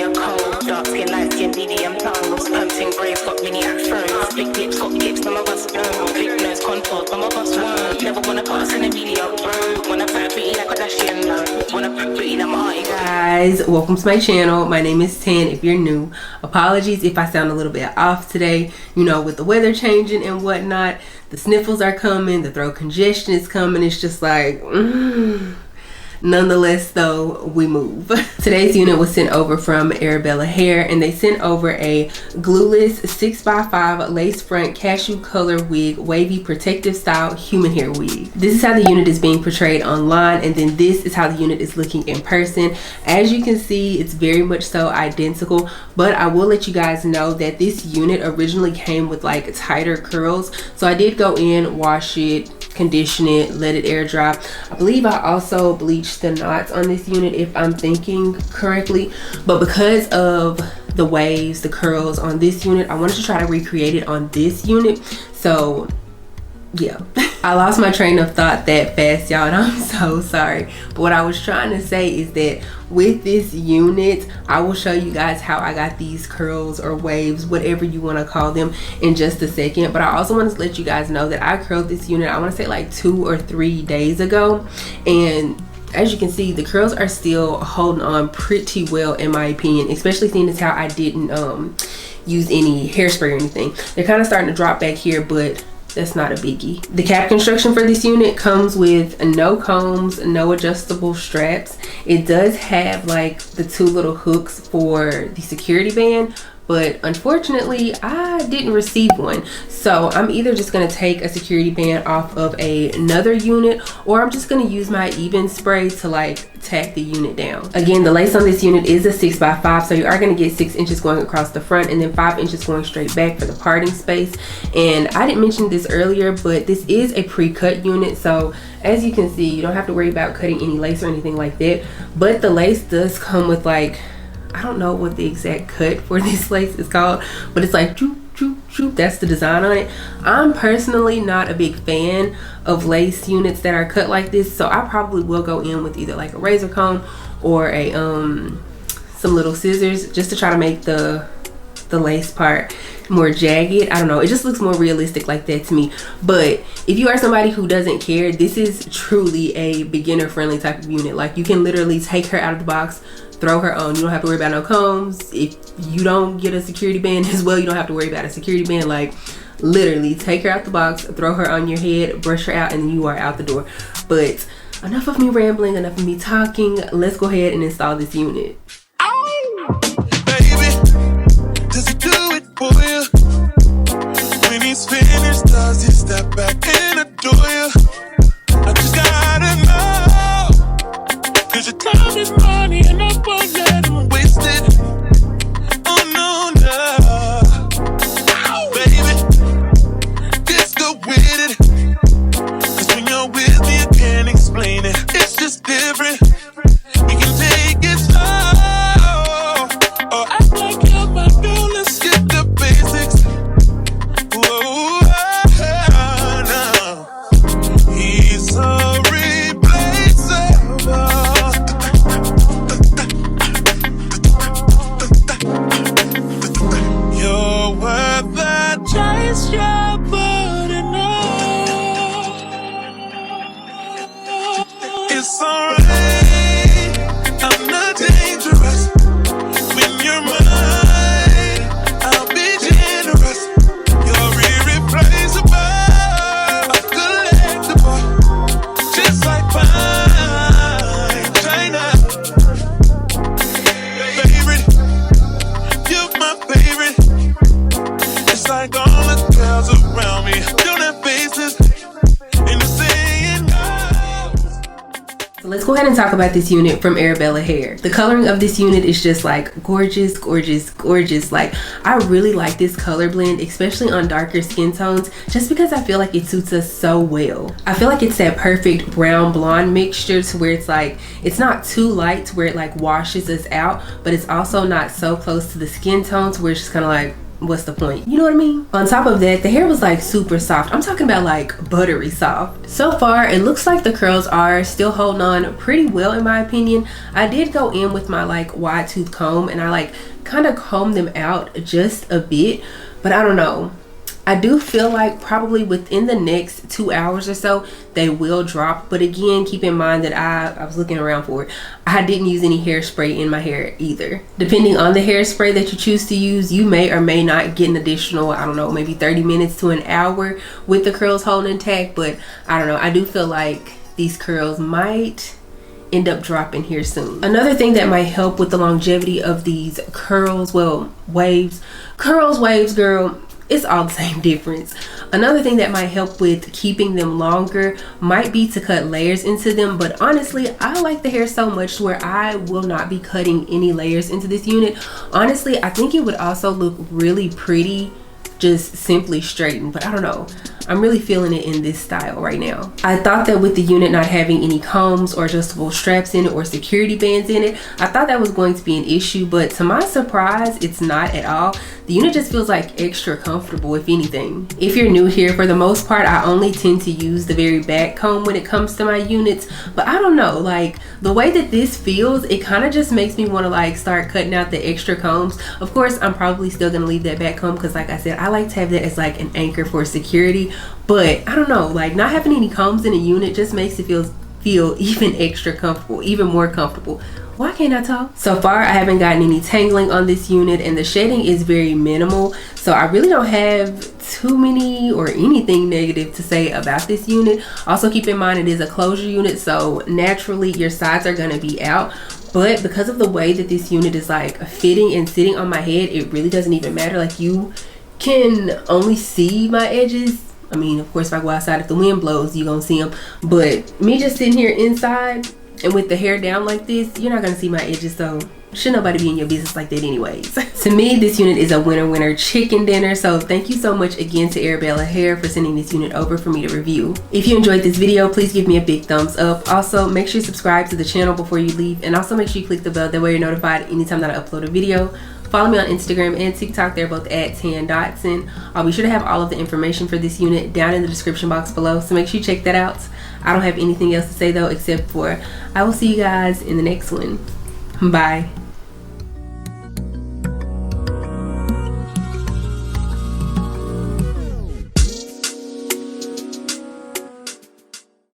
hair cold, dark skin, light skin, medium tones, pumping braids, got mini afros, big lips, got tips, some of us know, big nose contour, some of us won't. Never wanna pass in a video, bro. Wanna fight pretty like a Kardashian, wanna fight pretty like Marty. Guys, welcome to my channel. My name is Tan. If you're new, apologies if I sound a little bit off today. You know, with the weather changing and whatnot, the sniffles are coming, the throat congestion is coming. It's just like, nonetheless though, we move. Today's unit was sent over from Arabella Hair, and they sent over a glueless 6x5 lace front cashew color wig, wavy protective style human hair wig. This is how the unit is being portrayed online, and then this is how the unit is looking in person. As you can see, it's very much so identical, but I will let you guys know that this unit originally came with like tighter curls, so I did go in, wash it, condition it, let it air dry. I believe I also bleached the knots on this unit, if I'm thinking correctly, but because of the waves, the curls on this unit, I wanted to try to recreate it on this unit. So yeah, I lost my train of thought that fast, y'all, and I'm so sorry. But what I was trying to say is that with this unit, I will show you guys how I got these curls or waves, whatever you want to call them, in just a second. But I also want to let you guys know that I curled this unit, I want to say like 2 or 3 days ago, and as you can see, the curls are still holding on pretty well in my opinion, especially seeing as how I didn't use any hairspray or anything. They're kind of starting to drop back here, but that's not a biggie. The cap construction for this unit comes with no combs, no adjustable straps. It does have like the 2 little hooks for the security band, but unfortunately I didn't receive one. So I'm either just gonna take a security band off of another unit, or I'm just gonna use my even spray to like tack the unit down. Again, the lace on this unit is a 6x5, so you are gonna get 6 inches going across the front and then 5 inches going straight back for the parting space. And I didn't mention this earlier, but this is a pre-cut unit, so as you can see, you don't have to worry about cutting any lace or anything like that. But the lace does come with like, I don't know what the exact cut for this lace is called, but it's like choop, choop, choop. That's the design on it. I'm personally not a big fan of lace units that are cut like this, so I probably will go in with either like a razor comb or a some little scissors, just to try to make the lace part more jagged. I don't know, it just looks more realistic like that to me. But if you are somebody who doesn't care, this is truly a beginner friendly type of unit. Like, you can literally take her out of the box, throw her on. You don't have to worry about no combs. If you don't get a security band as well, you don't have to worry about a security band. Like, literally take her out the box, throw her on your head, brush her out, and then you are out the door. But enough of me rambling, enough of me talking. Let's go ahead and install this unit. Does he do it for you? When he's finished, does he step back and adore you? I just gotta know, 'cause your time is money and I won't let him waste it. Oh no, no, baby, just go with it. 'Cause when you're with me, I can't explain it. It's just different. We can take it slow, or act like you're my girl. Let's get the basics. Whoa, no. He's so replaceable. You're worth the chase, you're putting on. It's alright, I'm not dangerous. When you're mine, I'll be generous. You're irreplaceable, a collectible, just like fine China. Favorite, you're my favorite. It's like all the girls around me don't have faces, and they're saying no. So let's go ahead and talk about this unit from Arabella Hair. The coloring of this unit is just like gorgeous, gorgeous, gorgeous. Like, I really like this color blend, especially on darker skin tones, just because I feel like it suits us so well. I feel like it's that perfect brown blonde mixture to where it's like, it's not too light to where it like washes us out, but it's also not so close to the skin tone to where it's just kind of like what's the point? You know what I mean? On top of that, the hair was like super soft. I'm talking about like buttery soft. So far, it looks like the curls are still holding on pretty well in my opinion. I did go in with my like wide tooth comb and I like kind of combed them out just a bit, but I don't know. I do feel like probably within the next 2 hours or so they will drop, but again, keep in mind that I was looking around for it. I didn't use any hairspray in my hair either. Depending on the hairspray that you choose to use, you may or may not get an additional, I don't know, maybe 30 minutes to an hour with the curls holding intact, but I don't know. I do feel like these curls might end up dropping here soon. Another thing that might help with the longevity of these curls, well, waves, girl, it's all the same difference. Another thing that might help with keeping them longer might be to cut layers into them, but honestly, I like the hair so much where I will not be cutting any layers into this unit. Honestly, I think it would also look really pretty just simply straightened, but I don't know. I'm really feeling it in this style right now. I thought that with the unit not having any combs or adjustable straps in it or security bands in it, I thought that was going to be an issue, but to my surprise, it's not at all. The unit just feels like extra comfortable, if anything. If you're new here, for the most part, I only tend to use the very back comb when it comes to my units, but I don't know, like the way that this feels, it kind of just makes me want to like start cutting out the extra combs. Of course, I'm probably still gonna leave that back comb because like I said, I like to have that as like an anchor for security, but I don't know, like not having any combs in a unit just makes it feel even extra comfortable, even more comfortable. Why can't I talk? So far, I haven't gotten any tangling on this unit and the shading is very minimal. So I really don't have too many or anything negative to say about this unit. Also keep in mind it is a closure unit, so naturally your sides are gonna be out. But because of the way that this unit is like fitting and sitting on my head, it really doesn't even matter. Like you can only see my edges. I mean, of course, if I go outside, if the wind blows, you're gonna see them. But me just sitting here inside and with the hair down like this, you're not gonna see my edges, so should nobody be in your business like that anyways. To me, this unit is a winner chicken dinner, so thank you so much again to Arabella Hair for sending this unit over for me to review. If you enjoyed this video, please give me a big thumbs up. Also, make sure you subscribe to the channel before you leave, and also make sure you click the bell, that way you're notified anytime that I upload a video. Follow me on Instagram and TikTok, they're both at @tan_Dotson. I'll be sure to have all of the information for this unit down in the description box below, so make sure you check that out. I don't have anything else to say though, except for I will see you guys in the next one. Bye.